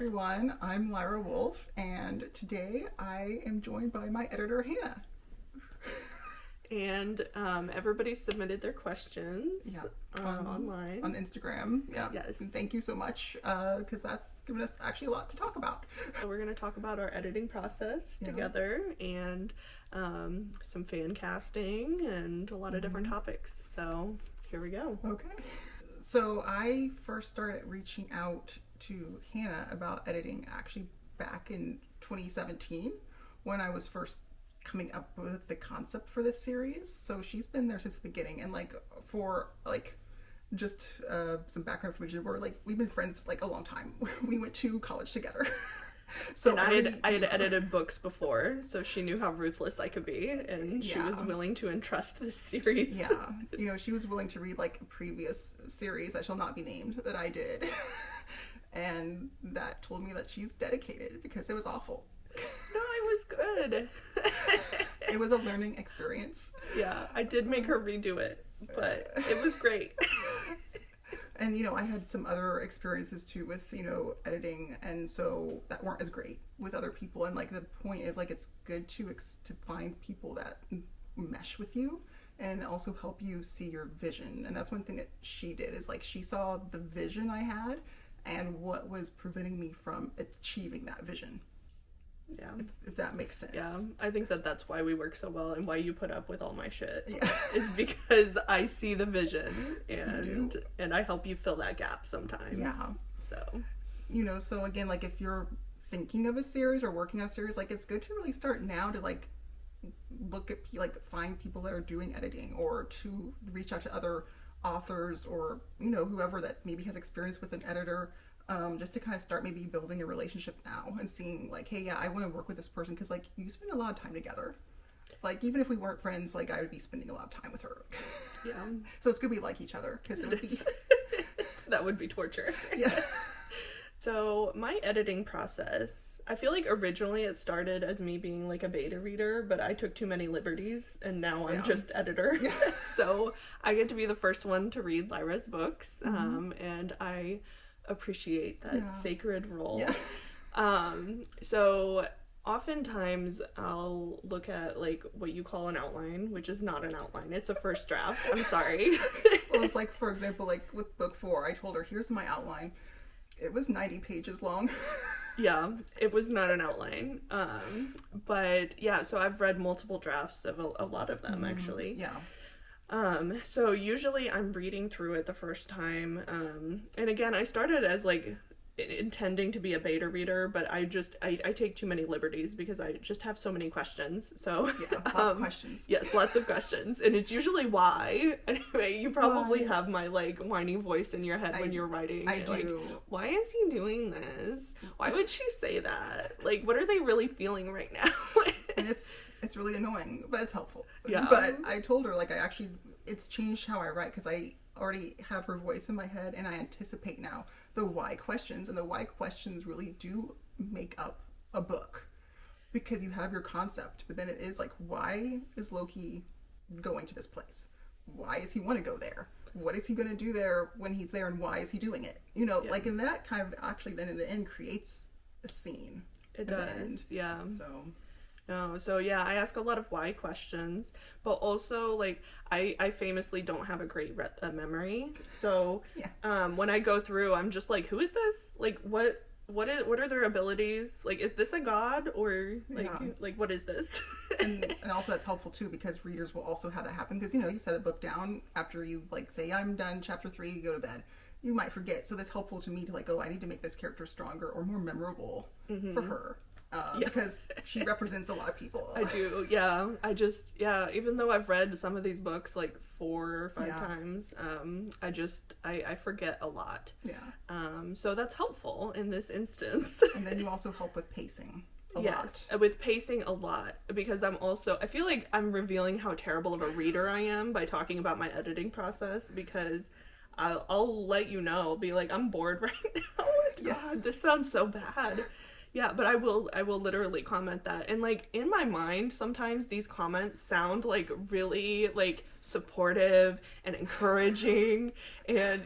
everyone. I'm Lyra Wolf, and today I am joined by my editor, Hannah. And everybody submitted their questions online. On Instagram. Yeah. Yes. And thank you so much, because that's given us actually a lot to talk about. So we're going to talk about our editing process together and some fan casting and a lot of different topics. So here we go. Okay. So I first started reaching out to Hannah about editing actually back in 2017 when I was first coming up with the concept for this series. So she's been there since the beginning, and for just some background information, we've been friends a long time. We went to college together. So and I had edited books before, so she knew how ruthless I could be, and she was willing to entrust this series. Yeah, she was willing to read a previous series that shall not be named that I did, and that told me that she's dedicated because it was awful. No, it was good. It was a learning experience. Yeah, I did make her redo it, but it was great. And, I had some other experiences too with, editing, and so that weren't as great with other people. And the point is it's good to find people that mesh with you and also help you see your vision. And that's one thing that she did is she saw the vision I had and what was preventing me from achieving that vision. Yeah. If that makes sense. Yeah, I think that's why we work so well and why you put up with all my shit. Yeah. Is because I see the vision and I help you fill that gap sometimes. Yeah. So. So again, if you're thinking of a series or working on a series, it's good to really start now to look at find people that are doing editing, or to reach out to other authors or whoever that maybe has experience with an editor. Just to kind of start maybe building a relationship now and seeing hey, yeah, I want to work with this person because you spend a lot of time together. Even if we weren't friends, I would be spending a lot of time with her. Yeah. So it's good we like each other because it would be that would be torture. Yeah. So my editing process, I feel originally it started as me being a beta reader, but I took too many liberties and now I'm just editor. Yeah. So I get to be the first one to read Lyra's books, and I appreciate that sacred role. Yeah. So oftentimes I'll look at what you call an outline, which is not an outline, it's a first draft. I'm sorry. Well, it's for example, with book 4, I told her, here's my outline. It was 90 pages long. Yeah, it was not an outline. But yeah, so I've read multiple drafts of a lot of them, actually. Yeah. So usually I'm reading through it the first time, and again, I started as intending to be a beta reader, but I take too many liberties because I just have so many questions. So yeah, lots of questions. Yes, lots of questions, and it's usually why. Anyway, you probably have my whiny voice in your head when you're writing. I do. Why is he doing this? Why would she say that? What are they really feeling right now? And it's really annoying, but it's helpful. Yeah. But I told her, it's changed how I write because I already have her voice in my head and I anticipate now the why questions. And the why questions really do make up a book because you have your concept, but then it is why is Loki going to this place? Why does he want to go there? What is he going to do there when he's there, and why is he doing it? And that kind of actually then in the end creates a scene. It does, yeah. So... No, so yeah, I ask a lot of why questions, but also I famously don't have a great memory. So when I go through, I'm just who is this? What are their abilities? Is this a god or what is this? and also that's helpful too because readers will also have that happen because you set a book down after you say I'm done chapter 3, you go to bed. You might forget, so that's helpful to me to I need to make this character stronger or more memorable for her. Because she represents a lot of people. I do, yeah. Even though I've read some of these books 4 or 5 times, I forget a lot. Yeah. So that's helpful in this instance. And then you also help with pacing a lot. Yes, with pacing a lot, because I feel I'm revealing how terrible of a reader I am by talking about my editing process, because I'll let you know, be I'm bored right now. God, this sounds so bad. Yeah, but I will literally comment that. And in my mind, sometimes these comments sound really supportive and encouraging, and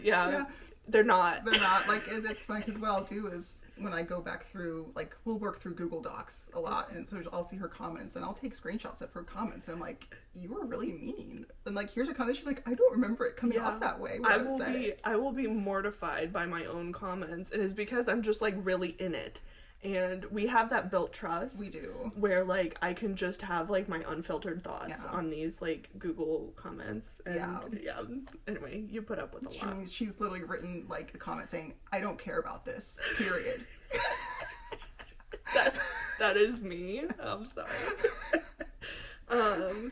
they're not. They're not. And that's fine because what I'll do is when I go back through, like, we'll work through Google Docs a lot, and so I'll see her comments, and I'll take screenshots of her comments, and I'm like, you were really mean. And, like, here's a comment. She's like, I don't remember it coming off that way when I said it. I will be mortified by my own comments, and it's because I'm just, like, really in it. And we have that built trust. We do. Where, like, I can just have, like, my unfiltered thoughts on these, like, Google comments. And, yeah. Anyway, you put up with a lot. She's literally written, like, a comment saying, I don't care about this, period. that is me. I'm sorry.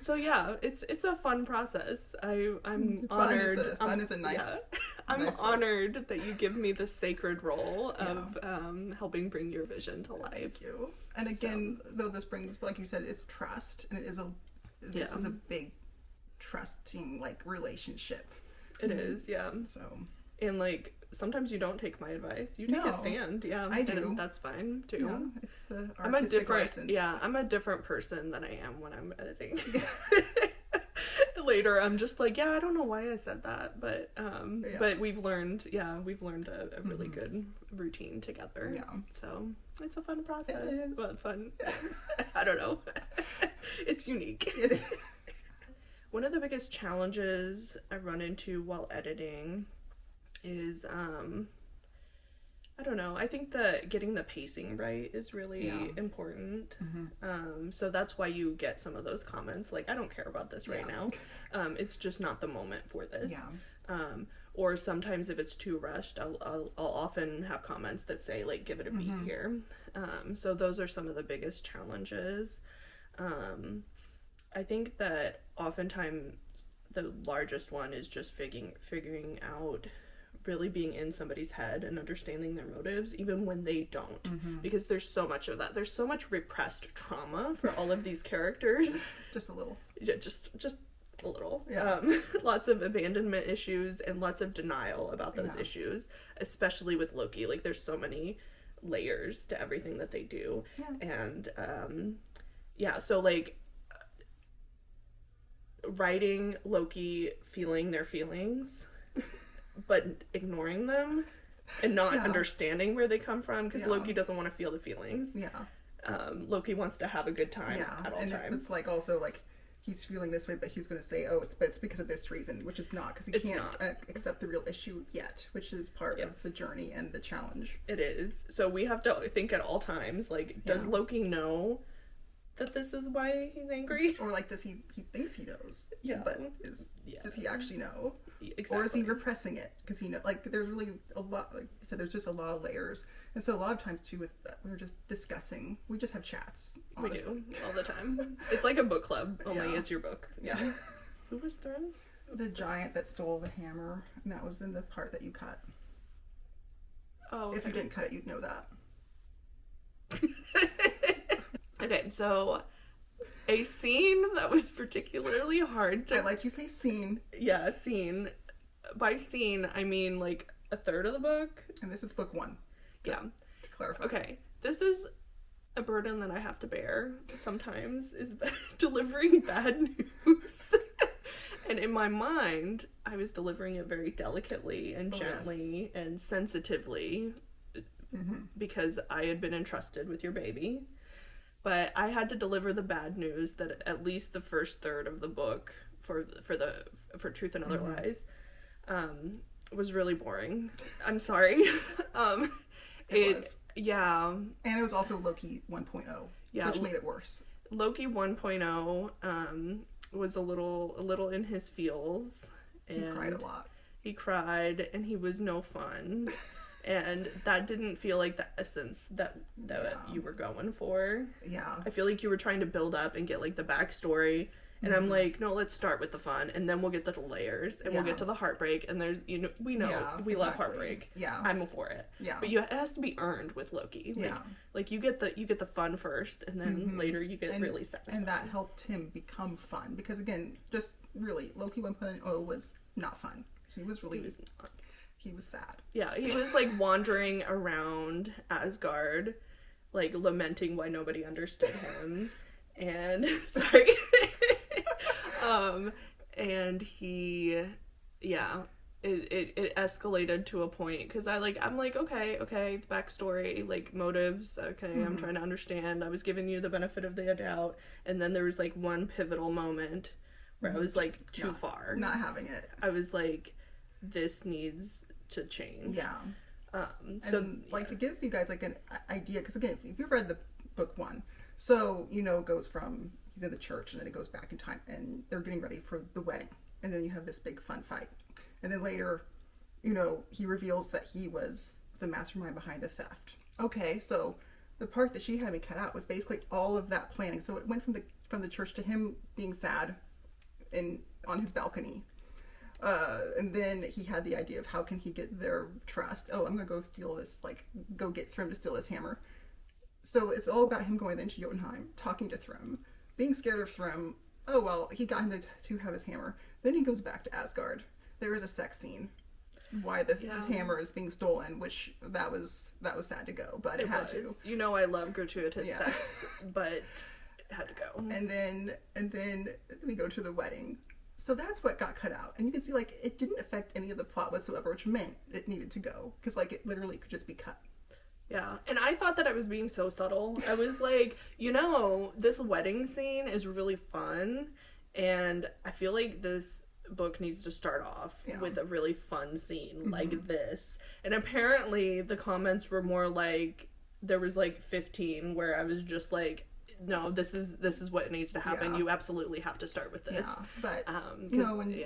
So yeah, it's a fun process. I'm honored. Fun is a nice. Yeah. I'm honored that you give me the sacred role of helping bring your vision to life. Thank you. And again, though this brings, like you said, it's trust, and this is a big trusting, like, relationship. It is, yeah. So. And, like, sometimes you don't take my advice. You take a stand. Yeah, I do. And that's fine too. Yeah, it's the artistic license. Yeah, I'm a different person than I am when I'm editing. Later, I'm just like, I don't know why I said that, but we've learned a really good routine together. Yeah. So it's a fun process. It is. Well, fun. I don't know. It's unique. It is. One of the biggest challenges I run into while editing is I don't know, I think that getting the pacing right is really important. So that's why you get some of those comments like, I don't care about this right now, it's just not the moment for this. Or sometimes if it's too rushed, I'll often have comments that say, like, give it a beat here. So those are some of the biggest challenges. I think that oftentimes the largest one is just figuring out, really being in somebody's head and understanding their motives even when they don't, because there's so much of that. There's so much repressed trauma for all of these characters. Just a little. Yeah, just a little. Lots of abandonment issues and lots of denial about those issues, especially with Loki. Like, there's so many layers to everything that they do. And so, like, writing Loki feeling their feelings but ignoring them and not understanding where they come from, because Loki doesn't want to feel the feelings. Loki wants to have a good time at all times. It's like, also, like, he's feeling this way, but he's going to say, it's because of this reason, which is not, because he can't accept the real issue yet, which is part of the journey and the challenge. It is. So we have to think at all times, like, does Loki know that this is why he's angry? Or, like, he thinks he knows, but does he actually know? Exactly. Or is he repressing it? Because there's really a lot, like you said, there's just a lot of layers. And so a lot of times, too, with that, we're just discussing. We just have chats, honestly. We do, all the time. It's like a book club, only it's your book. Yeah. Who was thrown? The giant that stole the hammer, and that was in the part that you cut. Oh, okay. If you didn't cut it, you'd know that. Okay, so a scene that was particularly hard to... I like you say scene. Yeah, scene. By scene, I mean, like, a third of the book. And this is book 1. To clarify. Okay, this is a burden that I have to bear sometimes, is delivering bad news. And in my mind, I was delivering it very delicately and gently and sensitively, because I had been entrusted with your baby. But I had to deliver the bad news that at least the first third of the book for Truth and Other Lies was really boring. I'm sorry. It was. Yeah. And it was also Loki 1.0, which made it worse. Loki 1.0 was a little in his feels. And he cried a lot. He cried, and he was no fun. And that didn't feel like the essence that you were going for. Yeah. I feel like you were trying to build up and get, like, the backstory. And I'm like, no, let's start with the fun, and then we'll get to the layers, and we'll get to the heartbreak, and there's, we love heartbreak. Yeah. I'm for it. Yeah. But it has to be earned with Loki. Like, you get the fun first, and then later you get really satisfied. And that helped him become fun, because, again, just really, Loki 1.0 was not fun. He was sad. Yeah, he was, like, wandering around Asgard, like, lamenting why nobody understood him. And, sorry. And he, it escalated to a point because I'm like, okay, the backstory, like motives, okay, I'm trying to understand. I was giving you the benefit of the doubt, and then there was like one pivotal moment where I was like too far, not having it. I was like, this needs to change. Yeah. So and, like, to give you guys like an idea, because again, if you've read the book one, so it goes from he's in the church and then it goes back in time and they're getting ready for the wedding, and then you have this big fun fight. And then later, he reveals that he was the mastermind behind the theft. Okay, so the part that she had me cut out was basically all of that planning. So it went from the church to him being sad on his balcony. And then he had the idea of how can he get their trust. Oh, I'm going to go steal this, go get Thrym to steal his hammer. So it's all about him going into Jotunheim, talking to Thrym, being scared of Thrym. Oh, well, he got him to have his hammer. Then he goes back to Asgard. There is a sex scene. Why the hammer is being stolen, which that was sad to go, but it had to. I love gratuitous sex, but it had to go. And then we go to the wedding. So that's what got cut out. And you can see it didn't affect any of the plot whatsoever, which meant it needed to go because it literally could just be cut. Yeah, and I thought that I was being so subtle. I was like, this wedding scene is really fun, and I feel like this book needs to start off with a really fun scene like this. And apparently the comments were more like there was 15 where I was just like, no, this is what needs to happen. Yeah. You absolutely have to start with this. Yeah,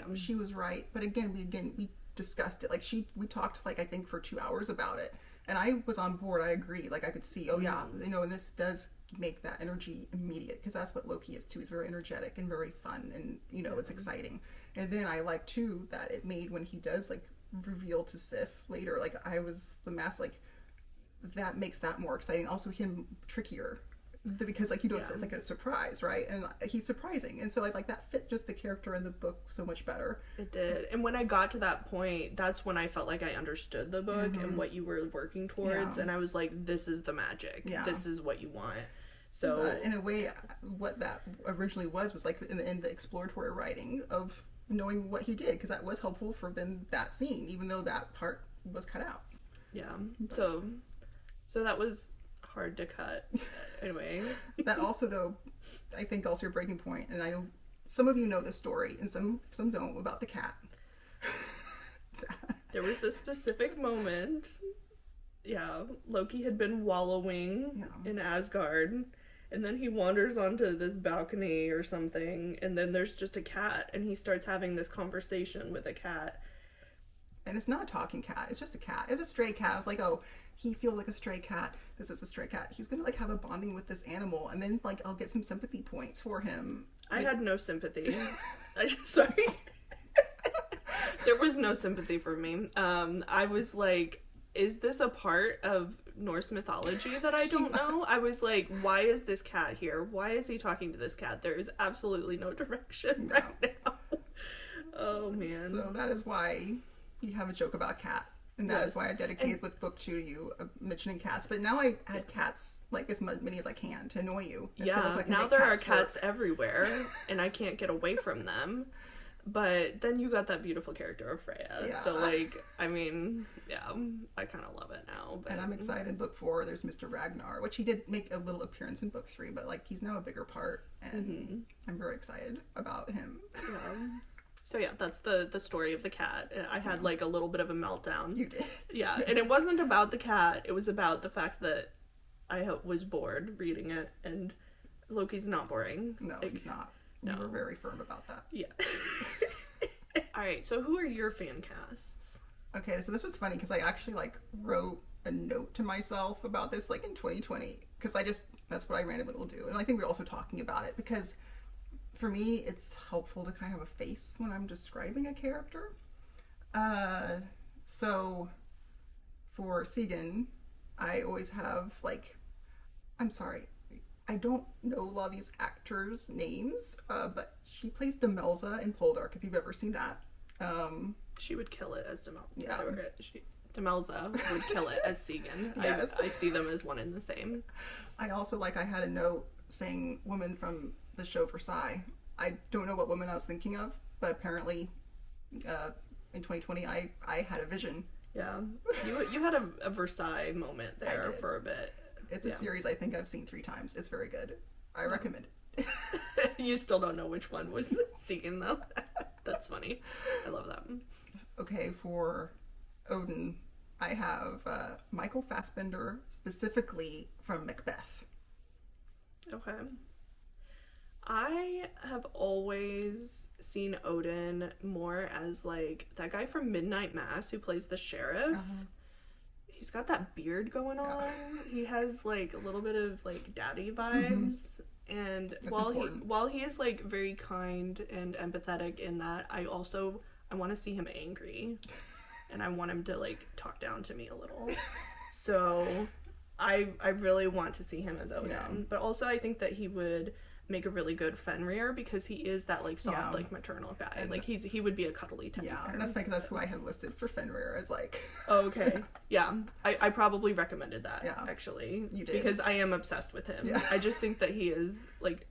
but she was right. But again, we discussed it. We talked I think for 2 hours about it, and I was on board. I agree. I could see. Oh yeah, and this does make that energy immediate because that's what Loki is too. He's very energetic and very fun, and it's exciting. And then I like too that it made when he does reveal to Sif later, I was the master, that makes that more exciting. Also him trickier because it's like a surprise, right? And he's surprising, and so that fit just the character in the book so much better. It did. And when I got to that point, that's when I felt like I understood the book and what you were working towards, and I was like, this is the magic. This is what you want. So in a way, what that originally was in the exploratory writing of knowing what he did, because that was helpful for then that scene, even though that part was cut out. Yeah. So that was hard to cut. Anyway. That also, though, I think also your breaking point, and I know some of you know this story and some don't, about the cat. There was a specific moment. Yeah, Loki had been wallowing in Asgard, and then he wanders onto this balcony or something, and then there's just a cat, and he starts having this conversation with a cat. And it's not a talking cat, it's just a cat. It's a stray cat. I was like, oh, he feels like a stray cat. This is a stray cat. He's gonna have a bonding with this animal, and then I'll get some sympathy points for him. I had no sympathy. Sorry. There was no sympathy for me. I was like, is this a part of Norse mythology that I don't know? I was like, why is this cat here? Why is he talking to this cat? There is absolutely no direction right now. Oh, man. So that is why you have a joke about cat. And that is why I dedicated with book 2 to you mentioning cats. But now I add cats as many as I can to annoy you. Yeah, now there are cats everywhere, and I can't get away from them. But then you got that beautiful character of Freya. Yeah. So, I kind of love it now. But... And I'm excited in book 4, there's Mr. Ragnar, which he did make a little appearance in book 3, but, he's now a bigger part, and I'm very excited about him. Yeah. So, yeah, that's the story of the cat. I had, a little bit of a meltdown. You did. Yeah, yes. And it wasn't about the cat. It was about the fact that I was bored reading it, and Loki's not boring. No, he's not. No. You were very firm about that. Yeah. Alright, so who are your fan casts? Okay, so this was funny because I actually wrote a note to myself about this in 2020 because that's what I randomly will do. And I think we're also talking about it because for me it's helpful to kind of have a face when I'm describing a character. So for Sigyn, I always have I'm sorry, I don't know a lot of these actors' names, but she plays Demelza in Poldark, if you've ever seen that. She would kill it as Demelza. Yeah. Demelza would kill it as Sigyn. Yes. I see them as one and the same. I also, I had a note saying woman from the show Versailles. I don't know what woman I was thinking of, but apparently in 2020, I had a vision. Yeah. You had a Versailles moment there for a bit. It's a series I think I've seen 3 times. It's very good. I recommend it. You still don't know which one was seen, though. That's funny. I love that one. Okay, for Odin, I have Michael Fassbender, specifically from Macbeth. Okay. I have always seen Odin more as like that guy from Midnight Mass who plays the sheriff. He's got that beard going on. He has like a little bit of like daddy vibes. And while he is like very kind and empathetic in that, I want to see him angry. And I want him to like talk down to me a little. So I really want to see him as Odin. Yeah. But also I think that he would make a really good Fenrir because he is that like soft like maternal guy. And like he would be a cuddly teddy bear. And that's because that's who I had listed for Fenrir as like Oh, okay. Yeah. I probably recommended that actually. You did. Because I am obsessed with him. Yeah. I just think that he is like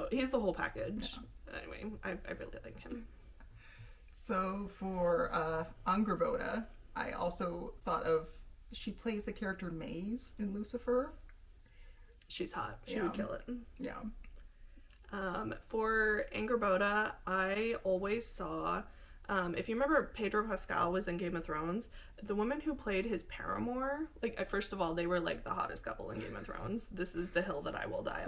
he's the whole package. Yeah. Anyway, I really like him. So for Angrboda, I also thought of, she plays the character Maze in Lucifer. She's hot. She would kill it. Yeah. For Angrboda, I always saw, if you remember Pedro Pascal was in Game of Thrones, the woman who played his paramour, like, first of all, they were like the hottest couple in Game of Thrones. This is the hill that I will die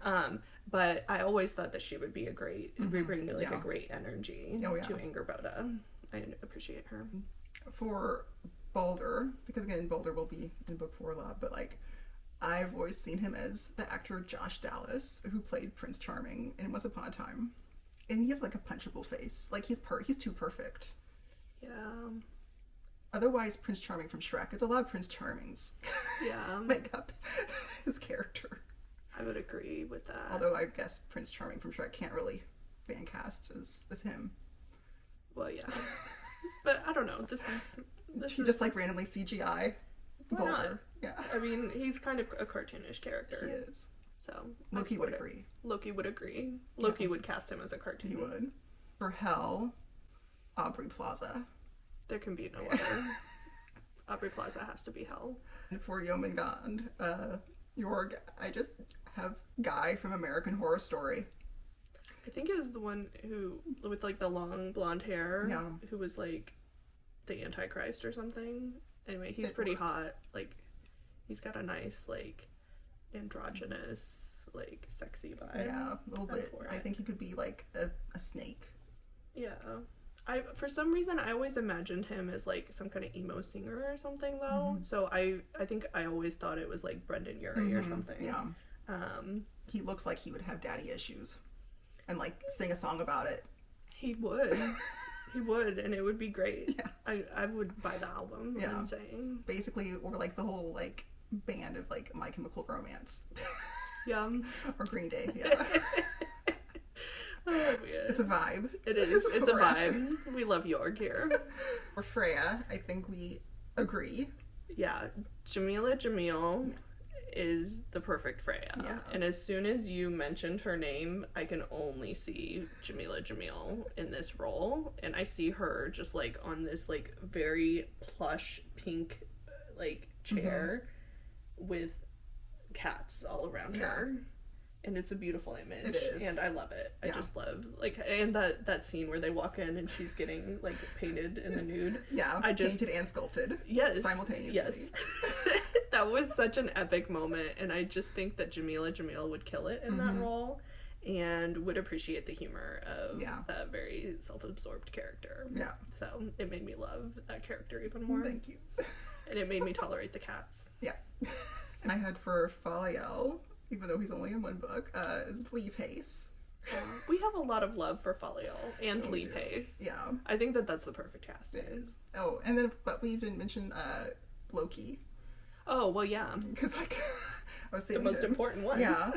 on. But I always thought that she would be bring like a great energy to Angrboda. I appreciate her. For Balder, because again, Balder will be in book 4 a lot, but like, I've always seen him as the actor Josh Dallas, who played Prince Charming in Once Upon a Time. And he has like a punchable face. Like he's too perfect. Yeah. Otherwise, Prince Charming from Shrek. It's a lot of Prince Charmings. Yeah. Make up his character. I would agree with that. Although I guess Prince Charming from Shrek can't really fan cast as him. Well, yeah. But I don't know. This is just like randomly CGI. Why not? Yeah. I mean, he's kind of a cartoonish character. He is. So Loki would agree. Loki would agree. Loki would cast him as a cartoon. He would. For Hel, Aubrey Plaza. There can be no other. Aubrey Plaza has to be Hel. And for Jomungand, Jorg, I just have Guy from American Horror Story. I think it was the one who, with like the long blonde hair, who was like the Antichrist or something. Anyway, he's pretty hot. Like, he's got a nice, like, androgynous, like, sexy vibe. Yeah, a little bit. I think he could be like a snake. Yeah. For some reason, I always imagined him as like some kind of emo singer or something, though. So I think I always thought it was like Brendan Urie or something. Yeah. He looks like he would have daddy issues, and like sing a song about it. He would. He would, and it would be great. Yeah. I would buy the album. Yeah. I'm saying. Basically, or like the whole like band of like My Chemical Romance. Yeah. Or Green Day. Yeah. Oh, yeah. It's a vibe. It is. It's a vibe. We love Jorg here. For Freya, I think we agree. Yeah. Jamila Jamil is the perfect Freya. Yeah. And as soon as you mentioned her name, I can only see Jamila Jamil in this role. And I see her just like on this like very plush pink like chair with cats all around her. And it's a beautiful image. It is. And I love it. I just love like, and that scene where they walk in and she's getting like painted in the nude. Yeah. Painted and sculpted. Yes. Simultaneously. Yes. That was such an epic moment, and I just think that Jamila Jamil would kill it in that role and would appreciate the humor of that very self-absorbed character. Yeah. So it made me love that character even more. Thank you. And it made me tolerate the cats. Yeah. And I had for Faliel, even though he's only in one book, is Lee Pace. We have a lot of love for Faliel and Lee Pace. Yeah. I think that that's the perfect cast. It is. Oh, and then, but we didn't mention Loki. Oh, well, yeah. Because, like, I was saying the most important one. Yeah.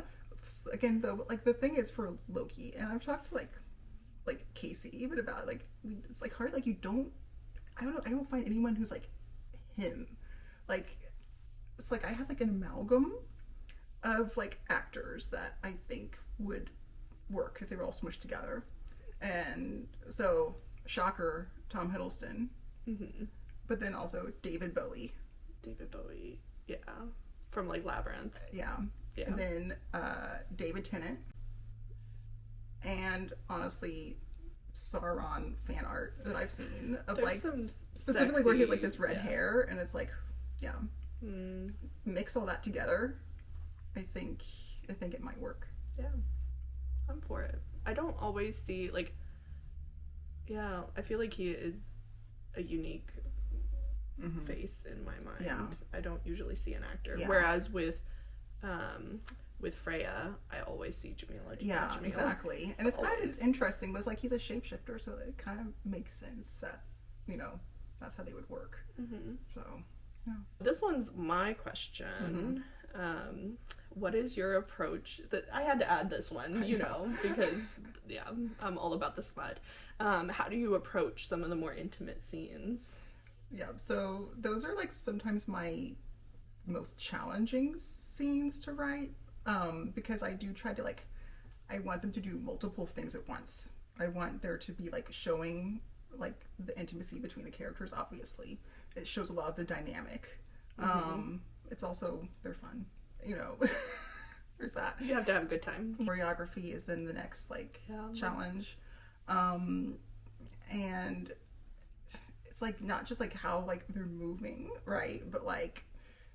Again, though, like, the thing is for Loki, and I've talked to, like Casey even about, like, it's, like, hard, like, I don't find anyone who's, like, him. Like, it's, like, I have, like, an amalgam of, like, actors that I think would work if they were all smushed together. And so, shocker, Tom Hiddleston, Mm-hmm. but then also David Bowie. David Bowie, yeah, from like Labyrinth. Yeah. Yeah. And then David Tennant. And honestly, Sauron fan art that I've seen of There's like some specifically where he has like sexy- this red yeah. hair, and it's like, yeah, Mm, mix all that together. I think it might work. yeah, I'm for it. I don't always see like, yeah, I feel like he is a unique Mhm. face in my mind. Yeah. I don't usually see an actor. Yeah. Whereas with Freya, I always see Jamila. Yeah, Jamila. exactly. And it's kind Always. of interesting, but it's like he's a shapeshifter, so it kind of makes sense that, you know, that's how they would work. Mm-hmm. So, This one's my question. What is your approach? That I had to add this one, you know, because yeah, I'm all about the smut. How do you approach some of the more intimate scenes? yeah, so those are like sometimes my most challenging scenes to write, because I do try to like, I want them to do multiple things at once. I want there to be like showing like the intimacy between the characters. Obviously, it shows a lot of the dynamic. It's also, they're fun, you know. There's that. You have to have a good time. Choreography is then the next like challenge, and it's like not just like how like they're moving, right, but like,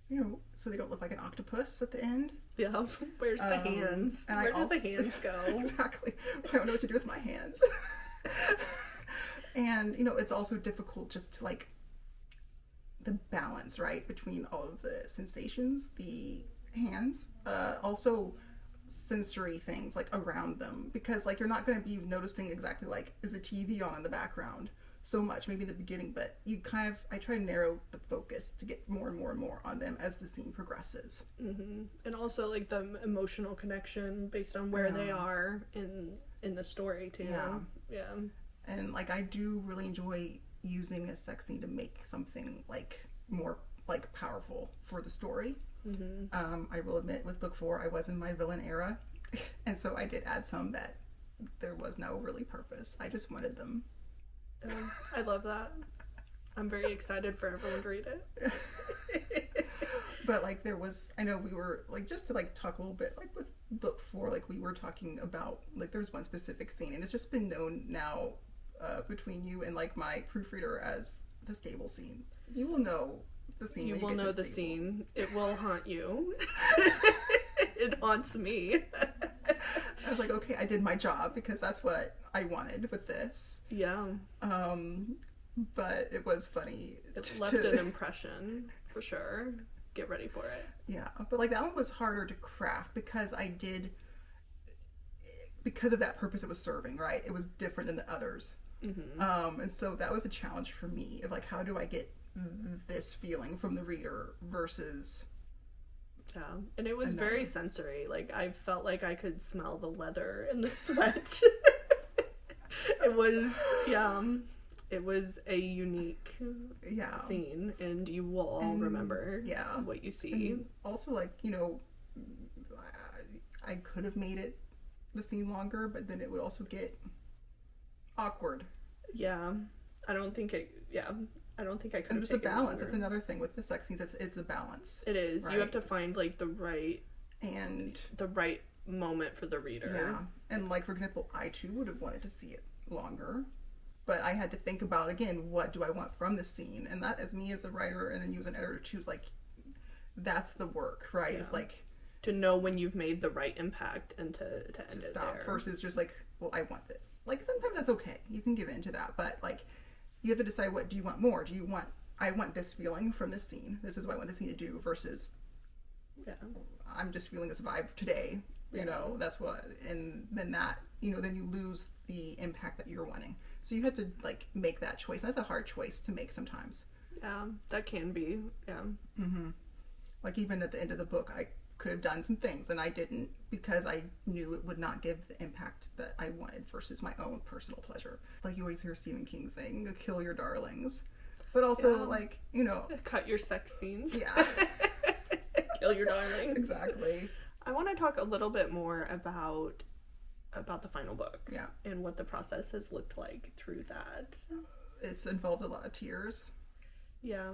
you know, so they don't look like an octopus at the end. Yeah, where's the hands? And Where did the hands go? Exactly. I don't know what to do with my hands. And you know, it's also difficult just to like the balance, right, between all of the sensations, the hands, also sensory things like around them, because like you're not going to be noticing exactly like, is the TV on in the background so much, maybe in the beginning, but you kind of, I try to narrow the focus to get more and more and more on them as the scene progresses. And also like the emotional connection based on where they are in the story too. Yeah. And like I do really enjoy using a sex scene to make something like more like powerful for the story. I will admit with book 4 I was in my villain era, and so I did add some that there was no really purpose. I just wanted them. I love that. I'm very excited for everyone to read it. But like there was, I know we were like, just to like talk a little bit like with book 4, like we were talking about like there's one specific scene, and it's just been known now between you and like my proofreader as the stable scene. You will know the scene. You when will get know to the stable. scene. It will haunt you. It haunts me. I was like, okay, I did my job because that's what I wanted with this. Yeah. But it was funny. It left an impression for sure. Get ready for it. Yeah, but like that one was harder to craft because because of that purpose it was serving, right? It was different than the others. And so that was a challenge for me of like, how do I get this feeling from the reader versus... Yeah, and it was very sensory. Like I felt like I could smell the leather and the sweat. It was, it was a unique scene, and you will all remember what you see. And also, like, you know, I could have made it the scene longer, but then it would also get awkward. Yeah, I don't think I could have. And it's a balance. It's another thing with the sex scenes. It's a balance. It is. Right? You have to find like the right moment for the reader. Yeah. And like, for example, I too would have wanted to see it longer, but I had to think about, again, what do I want from the scene? And that, as me as a writer and then you as an editor, choose like, that's the work, right? It's like to know when you've made the right impact and to end it stop there. Versus just like, well, I want this. Like sometimes that's okay. You can give in to that, but like you have to decide, what do you want more? I want this feeling from this scene. This is what I want this scene to do versus I'm just feeling this vibe today. You know, that's what, and then that, you know, then you lose the impact that you're wanting. So you have to like make that choice. That's a hard choice to make sometimes. Yeah, that can be. Yeah. Like even at the end of the book, I could have done some things and I didn't because I knew it would not give the impact that I wanted versus my own personal pleasure. Like you always hear Stephen King saying, kill your darlings. But also like, you know. Cut your sex scenes. Yeah. Kill your darlings. Exactly. I want to talk a little bit more about the final book. Yeah. And what the process has looked like through that. it's involved a lot of tears. Yeah.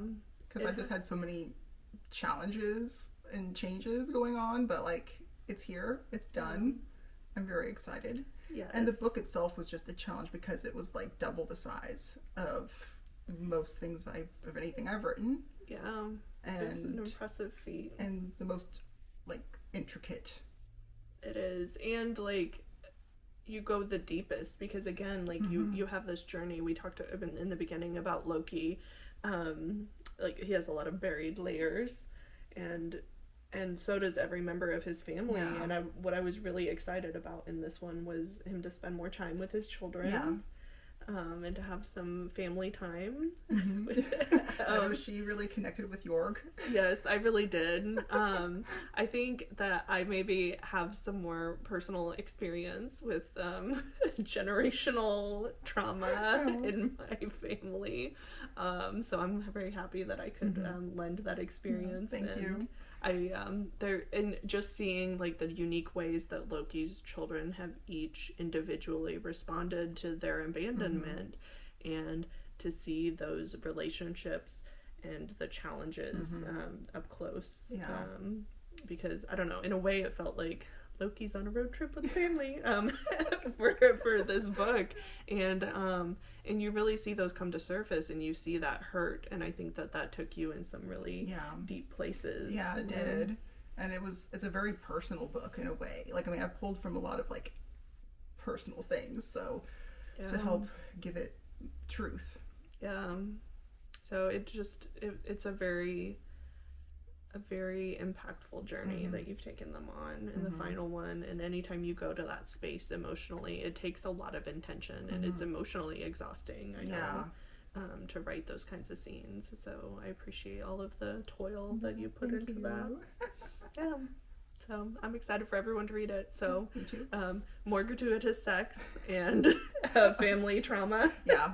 Because I've just had so many challenges and changes going on, but like it's here, it's done. I'm very excited. Yes. And the book itself was just a challenge because it was like double the size of most things of anything I've written. Yeah. And it's an impressive feat. And the most like intricate. It is. And like you go the deepest because again, like you have this journey. We talked in the beginning about Loki. Like he has a lot of buried layers, and so does every member of his family. Yeah. And what I was really excited about in this one was him to spend more time with his children. Yeah. And to have some family time. I know she really connected with Jorg. Yes, I really did. I think that I maybe have some more personal experience with generational trauma in my family. So I'm very happy that I could lend that experience. Thank you. And just seeing like the unique ways that Loki's children have each individually responded to their abandonment, and to see those relationships and the challenges up close. Yeah. Because I don't know, in a way it felt like Loki's on a road trip with family for this book, and you really see those come to surface, and you see that hurt, and I think that took you in some really deep places. Yeah, it did. And it's a very personal book in a way. Like, I mean, I pulled from a lot of like personal things, so to help give it truth. Yeah. So it's a very impactful journey that you've taken them on in the final one. And anytime you go to that space emotionally, it takes a lot of intention, and it's emotionally exhausting, I know, to write those kinds of scenes. So I appreciate all of the toil that you put into that. Yeah. So I'm excited for everyone to read it. So Me too. More gratuitous sex and family trauma. Yeah.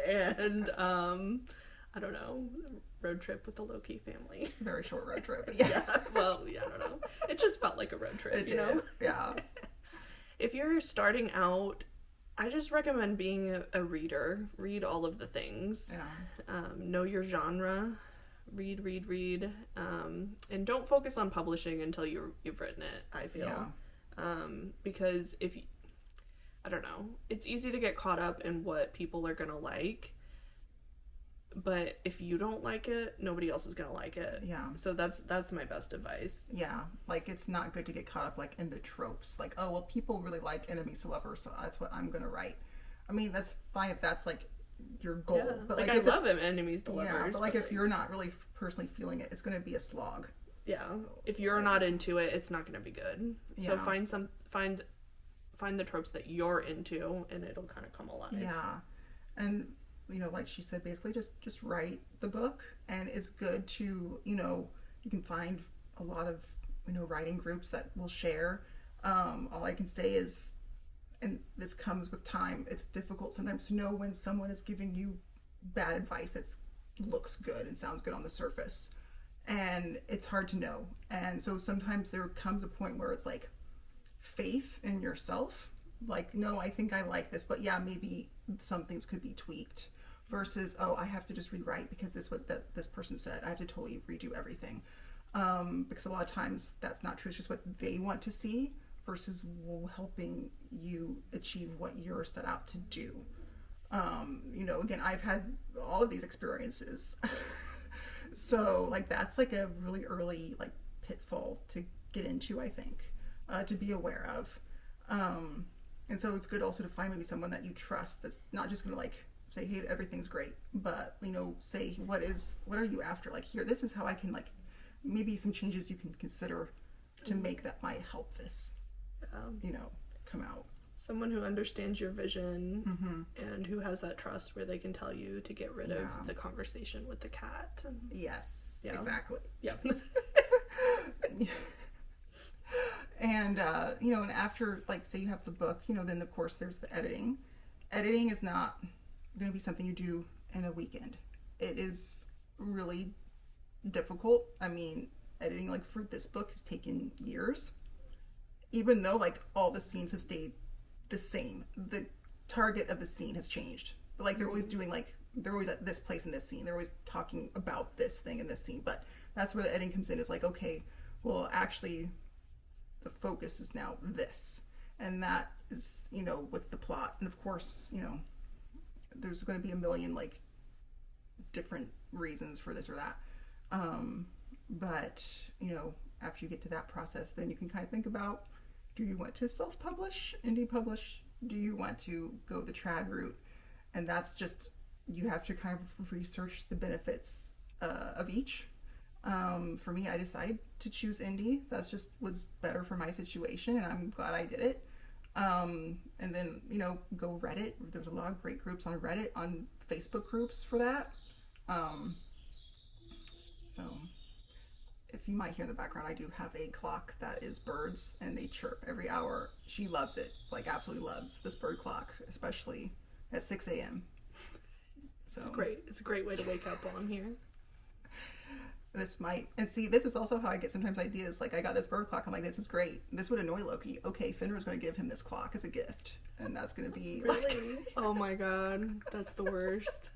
And I don't know, road trip with the Loki family. Very short road trip. Yeah. Well, yeah, I don't know. It just felt like a road trip, It did. Yeah. If you're starting out, I just recommend being a reader. Read all of the things. Yeah. Know your genre. Read. And don't focus on publishing until you've written it, I feel. Yeah. Because I don't know, it's easy to get caught up in what people are gonna like. But if you don't like it, nobody else is gonna like it. Yeah. So that's my best advice. Yeah. Like, it's not good to get caught up like in the tropes. Like, oh well, people really like enemies to lovers, so that's what I'm gonna write. I mean, that's fine if that's like your goal. Yeah. But like I love enemies to lovers. Yeah, but like if you're not really personally feeling it, it's gonna be a slog. Yeah. If you're not into it, it's not gonna be good. So find the tropes that you're into, and it'll kind of come alive. Yeah. And like she said, basically just write the book, and it's good to, you can find a lot of, writing groups that will share. All I can say is, and this comes with time, it's difficult sometimes to know when someone is giving you bad advice that looks good and sounds good on the surface. And it's hard to know. And so sometimes there comes a point where it's like faith in yourself. Like, no, I think I like this, but yeah, maybe some things could be tweaked. Versus, oh, I have to just rewrite because this is what this person said. I have to totally redo everything. Because a lot of times that's not true. It's just what they want to see versus helping you achieve what you're set out to do. Again, I've had all of these experiences. So, like, that's like a really early, like, pitfall to get into, I think, to be aware of. And so it's good also to find maybe someone that you trust that's not just going to, like, say, hey, everything's great, but, say, what are you after? Like, here, this is how I can, like, maybe some changes you can consider to make that might help this, come out. Someone who understands your vision and who has that trust where they can tell you to get rid of the conversation with the cat. Yes, exactly. Yeah. And, and after, like, say you have the book, then of course there's the editing. Editing is not going to be something you do in a weekend. It is really difficult. I mean, editing, like, for this book has taken years. Even though, like, all the scenes have stayed the same. The target of the scene has changed. But, like, they're always doing, like, they're always at this place in this scene. They're always talking about this thing in this scene. But that's where the editing comes in. Is like, okay, well, actually, the focus is now this. And that is, you know, with the plot. And of course, you know, there's going to be a million, like, different reasons for this or that. But, you know, after you get to that process, then you can kind of think about, do you want to self-publish, indie publish? Do you want to go the trad route? And that's just, you have to kind of research the benefits of each. For me, I decided to choose indie. That's just was better for my situation, and I'm glad I did it. And then, you know, go Reddit. There's a lot of great groups on Reddit, on Facebook groups for that. So if you might hear in the background, I do have a clock that is birds, and they chirp every hour. She loves it, like absolutely loves this bird clock, especially at 6 a.m. So it's great. It's a great way to wake up on here. This might, and see, this is also how I get sometimes ideas. Like, I got this bird clock. I'm like, this is great. This would annoy Loki. Okay, Fenrir's going to give him this clock as a gift, and that's going to be really. Like... Oh my god, that's the worst.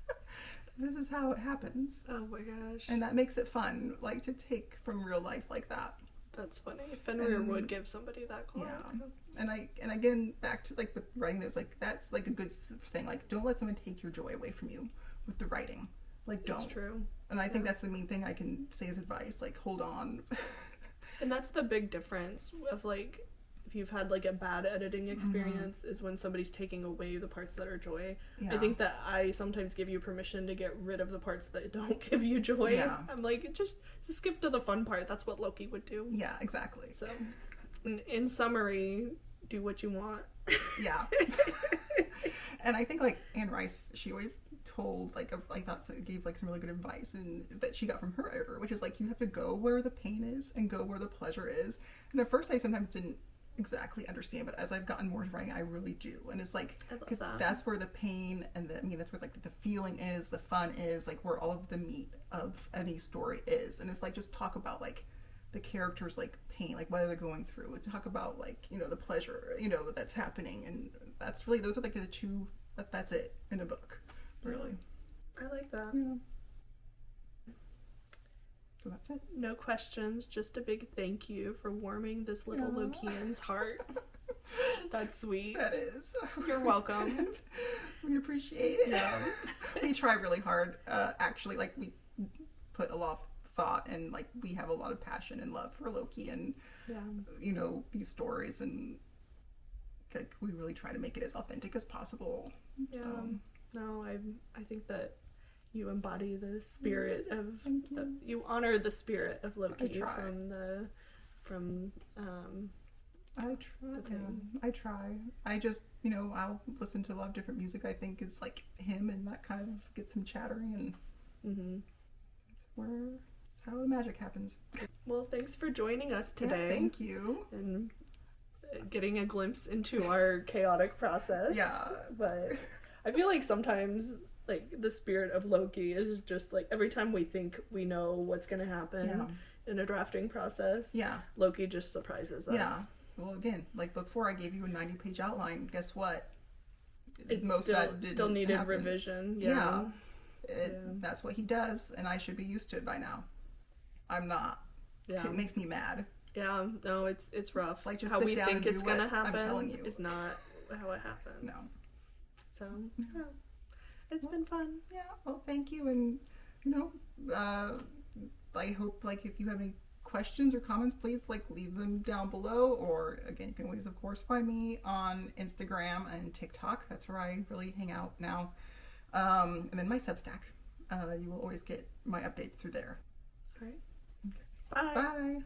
This is how it happens. Oh my gosh. And that makes it fun, like, to take from real life like that. That's funny. Fenrir would give somebody that clock. Yeah. And again, back to, like, with writing, there's, like, that's, like, a good thing. Like, don't let someone take your joy away from you with the writing. Like, don't. It's true. And I think that's the main thing I can say as advice. Like, hold on. And that's the big difference of, like, if you've had, like, a bad editing experience is when somebody's taking away the parts that are joy. Yeah. I think that I sometimes give you permission to get rid of the parts that don't give you joy. Yeah. I'm like, just skip to the fun part. That's what Loki would do. Yeah, exactly. So, in summary, do what you want. Yeah. And I think, like, Anne Rice, she always told, like, I thought gave, like, some really good advice and that she got from her editor, which is, like, you have to go where the pain is and go where the pleasure is. And at first I sometimes didn't exactly understand, but as I've gotten more into writing, I really do. And it's like, because that's where the pain and that's where, like, the feeling is, the fun is, like, where all of the meat of any story is. And it's like, just talk about, like, the characters, like, pain, like, what they're going through, and talk about, like, you know, the pleasure, you know, that's happening. And that's really, those are, like, the two, that's it in a book, really. I like that. Yeah. So that's it. No questions, just a big thank you for warming this little Lokian's heart. That's sweet. That is. You're welcome. We appreciate it. Yeah. We try really hard. Actually, like, we put a lot of thought, and, like, we have a lot of passion and love for Loki and, you know, these stories, and, like, we really try to make it as authentic as possible. Yeah. So. No, I think that you embody the spirit of you honor the spirit of Loki from I try. I just, you know, I'll listen to a lot of different music. I think is like him, and that kind of gets him chattering, and that's how the magic happens. Well, thanks for joining us today. Yeah, thank you. And getting a glimpse into our chaotic process. Yeah. But I feel like sometimes, like, the spirit of Loki is just, like, every time we think we know what's going to happen in a drafting process, Loki just surprises us. Yeah. Well, again, like book 4, I gave you a 90-page outline. Guess what? Most of that still needed happen. Revision. Yeah. That's what he does, and I should be used to it by now. I'm not. Yeah. It makes me mad. Yeah. No, it's rough. Like, just how we think it's going to happen I'm telling you. Is not how it happens. No. So, it's been fun. Yeah. Well, thank you, and, you know, I hope, like, if you have any questions or comments, please, like, leave them down below, or, again, you can always, of course, find me on Instagram and TikTok. That's where I really hang out now. And then my Substack. You will always get my updates through there. All right. Okay. Bye. Bye.